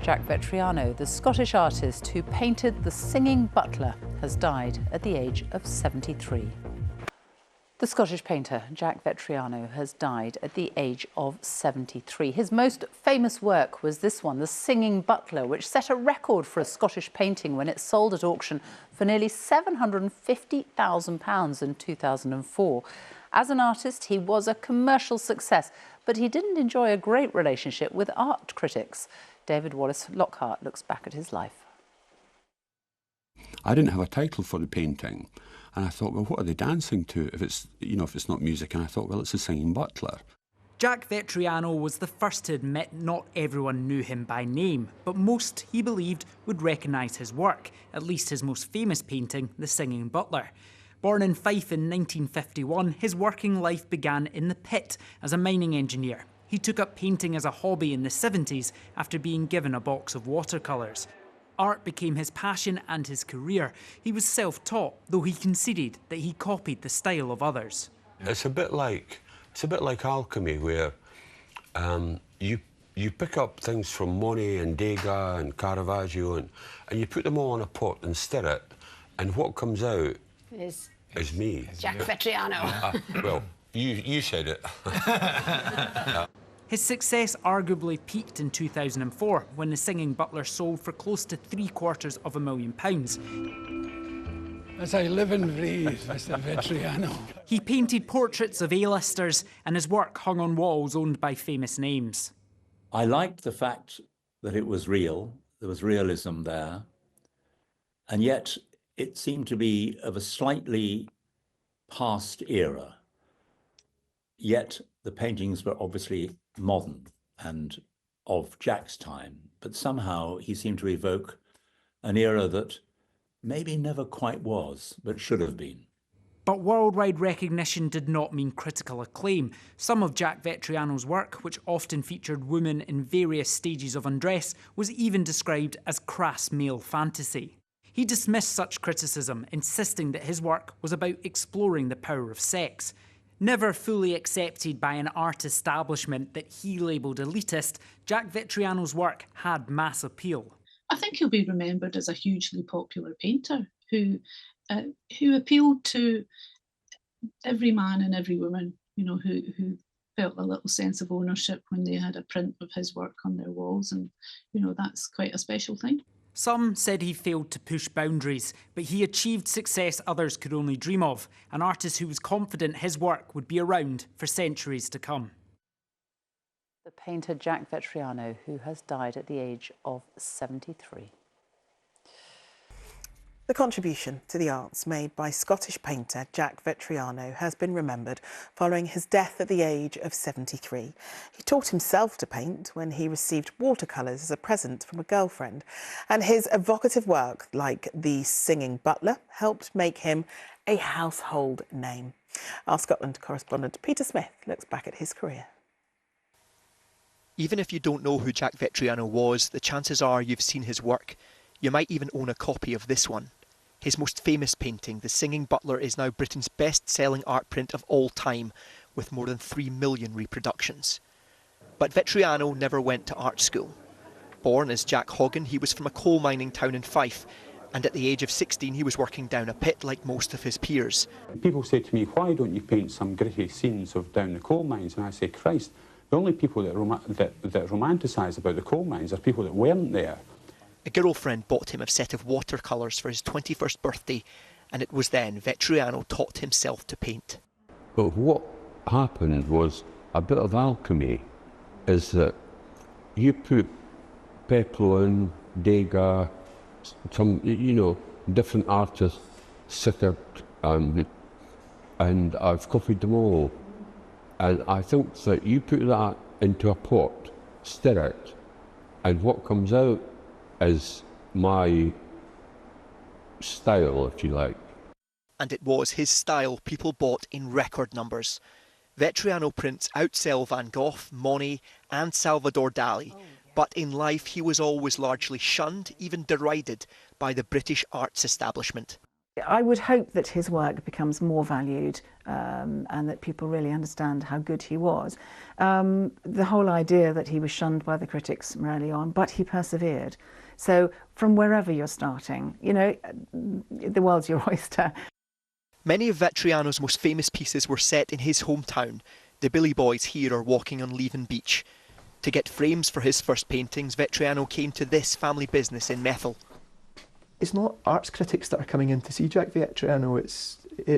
Jack Vettriano, the Scottish artist who painted the singing butler, has died at the age of 73. The Scottish painter Jack Vettriano has died at the age of 73. His most famous work was this one, The Singing Butler, which set a record for a Scottish painting when it sold at auction for nearly £750,000 in 2004. As an artist, he was a commercial success, but he didn't enjoy a great relationship with art critics. David Wallace Lockhart looks back at his life. I didn't have a title for the painting, and I thought, well, what are they dancing to if it's, if it's not music? And I thought, well, it's The Singing Butler. Jack Vettriano was the first to admit not everyone knew him by name, but most, he believed, would recognise his work, at least his most famous painting, The Singing Butler. Born in Fife in 1951, his working life began in the pit as a mining engineer. He took up painting as a hobby in the 70s after being given a box of watercolours. Art became his passion and his career. He was self-taught, though he conceded that he copied the style of others. It's a bit like alchemy, where you pick up things from Monet and Degas and Caravaggio and you put them all in a pot and stir it, and what comes out is me. Jack Vettriano. Well, you said it. His success arguably peaked in 2004 when The Singing Butler sold for close to £750,000. As I live and breathe, Mr. Vettriano. He painted portraits of A-listers, and his work hung on walls owned by famous names. I liked the fact that it was real, there was realism there, and yet it seemed to be of a slightly past era. Yet the paintings were obviously modern and of Jack's time, but somehow he seemed to evoke an era that maybe never quite was, but should have been. But worldwide recognition did not mean critical acclaim. Some of Jack Vettriano's work, which often featured women in various stages of undress, was even described as crass male fantasy. He dismissed such criticism, insisting that his work was about exploring the power of sex. Never fully accepted by an art establishment that he labelled elitist, Jack Vettriano's work had mass appeal. I think he'll be remembered as a hugely popular painter who appealed to every man and every woman, who felt a little sense of ownership when they had a print of his work on their walls, and that's quite a special thing. Some said he failed to push boundaries, but he achieved success others could only dream of, an artist who was confident his work would be around for centuries to come. The painter Jack Vettriano, who has died at the age of 73. The contribution to the arts made by Scottish painter Jack Vettriano has been remembered following his death at the age of 73. He taught himself to paint when he received watercolours as a present from a girlfriend, and his evocative work, like The Singing Butler, helped make him a household name. Our Scotland correspondent Peter Smith looks back at his career. Even if you don't know who Jack Vettriano was, the chances are you've seen his work. You might even own a copy of this one. His most famous painting, The Singing Butler, is now Britain's best-selling art print of all time, with more than 3 million reproductions. But Vettriano never went to art school. Born as Jack Hoggan, he was from a coal mining town in Fife, and at the age of 16 he was working down a pit like most of his peers. People say to me, why don't you paint some gritty scenes of down the coal mines? And I say, Christ, the only people that romanticise about the coal mines are people that weren't there. A girlfriend bought him a set of watercolours for his 21st birthday, and it was then Vettriano taught himself to paint. But what happened was a bit of alchemy, is that you put Peploe in, Degas, some, different artists, Sickert, and I've copied them all. And I think that you put that into a pot, stir it, and what comes out is my style, if you like. And it was his style people bought in record numbers. Vettriano prints outsell Van Gogh, Monet and Salvador Dali. But in life he was always largely shunned, even derided, by the British arts establishment. I would hope that his work becomes more valued and that people really understand how good he was. The whole idea that he was shunned by the critics from early on, but he persevered. So from wherever you're starting, you know, the world's your oyster. Many of Vettriano's most famous pieces were set in his hometown. The Billy Boys here are walking on Leven Beach. To get frames for his first paintings, Vettriano came to this family business in Methil. It's not arts critics that are coming in to see Jack Vettriano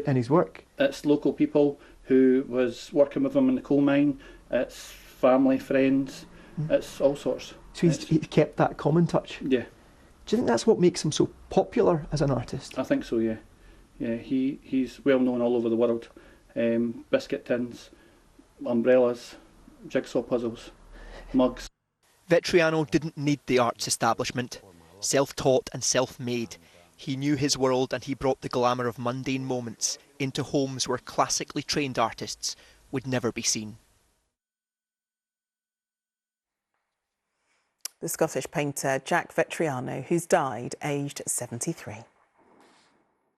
and his work. It's local people who was working with him in the coal mine, it's family, friends, it's all sorts. So he kept that common touch? Yeah. Do you think that's what makes him so popular as an artist? I think so, yeah. Yeah, he's well known all over the world. Biscuit tins, umbrellas, jigsaw puzzles, mugs. Vettriano didn't need the arts establishment. Self-taught and self-made, he knew his world and he brought the glamour of mundane moments into homes where classically trained artists would never be seen. The Scottish painter Jack Vettriano, who's died aged 73.